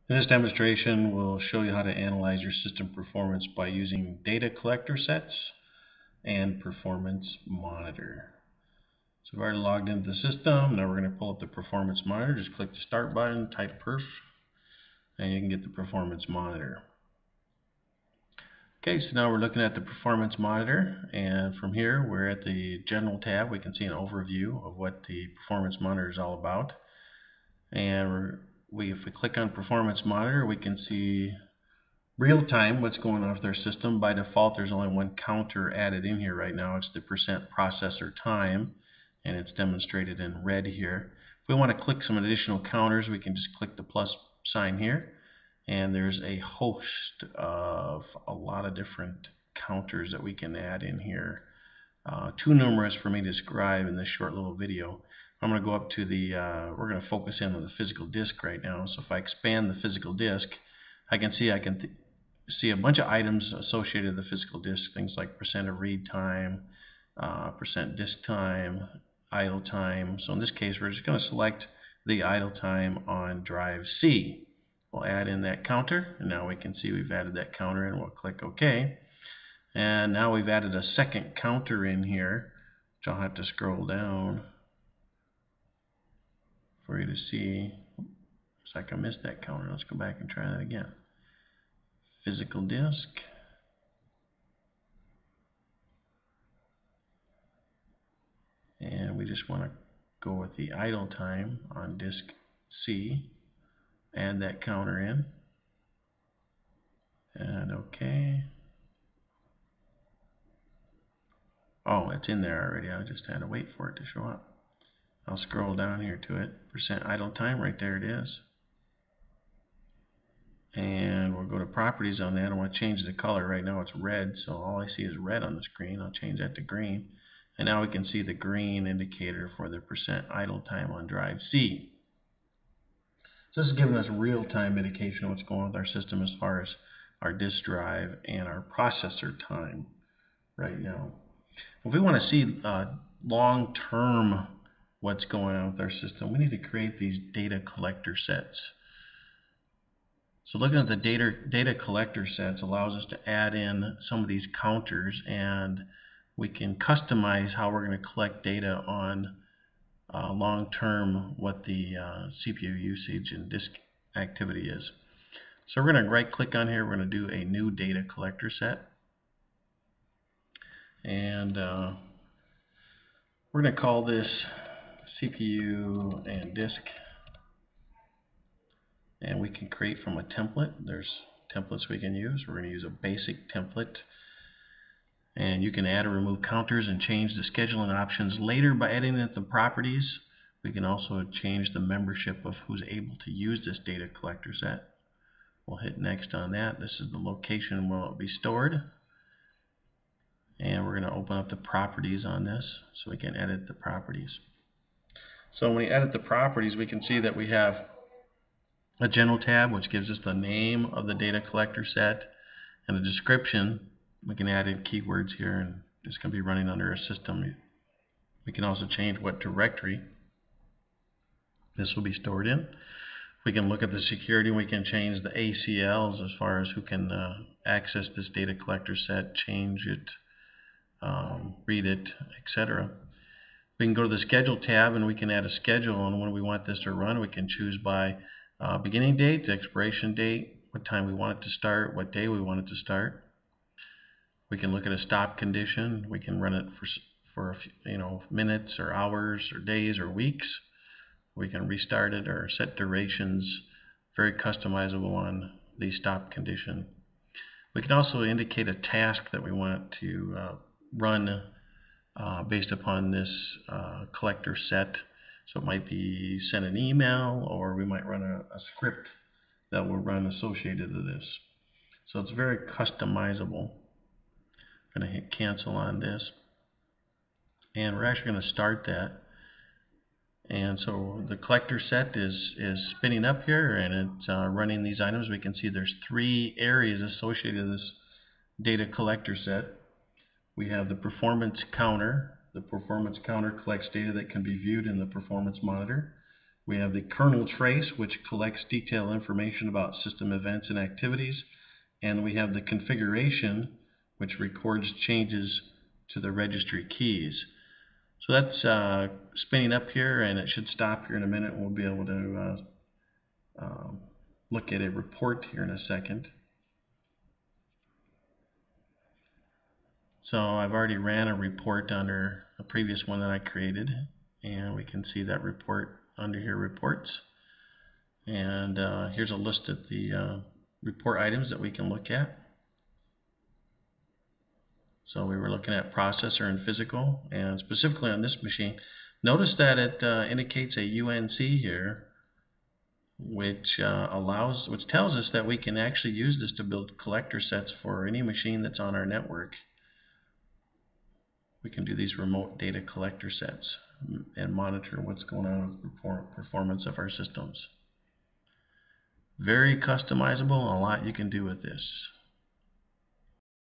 In this demonstration, we'll show you how to analyze your system performance by using data collector sets and performance monitor. So we've already logged into the system. Now we're going to pull up the performance monitor. Just click the start button, type perf, and you can get the performance monitor. Okay, so now we're looking at the performance monitor, and from here we're at the general tab. We can see an overview of what the performance monitor is all about. And if we click on performance monitor, we can see real time what's going on with our system. By default, there's only one counter added in here right now. It's the percent processor time, and it's demonstrated in red here. If we want to click some additional counters, we can just click the plus sign here, and there's a host of a lot of different counters that we can add in here. Too numerous for me to describe in this short little video. I'm going to go up to the, we're going to focus in on the physical disk right now. So if I expand the physical disk, I can see a bunch of items associated with the physical disk, things like percent of read time, percent disk time, idle time. So in this case, we're just going to select the idle time on drive C. We'll add in that counter, and now we can see we've added that counter in. We'll click OK. And now we've added a second counter in here, which I'll have to scroll down for you to see. Looks like I missed that counter. Let's go back and try that again. Physical disk. And we just want to go with the idle time on disk C. Add that counter in. And OK. Oh, it's in there already. I just had to wait for it to show up. I'll scroll down here to it. Percent idle time, right there it is. And we'll go to properties on that. I want to change the color. Right now it's red, so all I see is red on the screen. I'll change that to green. And now we can see the green indicator for the percent idle time on drive C. So this is giving us real-time indication of what's going on with our system as far as our disk drive and our processor time right now. If we want to see long-term what's going on with our system, we need to create these data collector sets. So looking at the data collector sets allows us to add in some of these counters, and we can customize how we're going to collect data on long-term what the CPU usage and disk activity is. So we're going to right-click on here. We're going to do a new data collector set, and we're going to call this CPU and disk. And we can create from a template. There's templates we can use. We're going to use a basic template. And you can add or remove counters and change the scheduling options later by adding it to properties. We can also change the membership of who's able to use this data collector set. We'll hit next on that. This is the location where it will be stored. And we're going to open up the properties on this so we can edit the properties. So when we edit the properties, we can see that we have a general tab, which gives us the name of the data collector set, and a description. We can add in keywords here, and it's going to be running under a system. We can also change what directory this will be stored in. We can look at the security. We can change the ACLs as far as who can access this data collector set, change it, read it, etc. We can go to the schedule tab, and we can add a schedule on when we want this to run. We can choose by beginning date, expiration date, what time we want it to start, what day we want it to start. We can look at a stop condition. We can run it for a few, minutes or hours or days or weeks. We can restart it or set durations, very customizable on the stop condition. We can also indicate a task that we want to run based upon this collector set. So it might be send an email, or we might run a script that will run associated to this. So it's very customizable. I'm going to hit cancel on this, and we're actually going to start that. And so the collector set is spinning up here, and it's running these items. We can see there's 3 areas associated with this data collector set. We have the performance counter. The performance counter collects data that can be viewed in the performance monitor. We have the kernel trace, which collects detailed information about system events and activities. And we have the configuration, which records changes to the registry keys. So that's spinning up here, and it should stop here in a minute. We'll be able to look at a report here in a second. So I've already ran a report under a previous one that I created, and we can see that report under here, reports. And here's a list of the report items that we can look at. So we were looking at processor and physical, and specifically on this machine, notice that it indicates a UNC here, which tells us that we can actually use this to build collector sets for any machine that's on our network. We can do these remote data collector sets and monitor what's going on with the performance of our systems. Very customizable, and a lot you can do with this.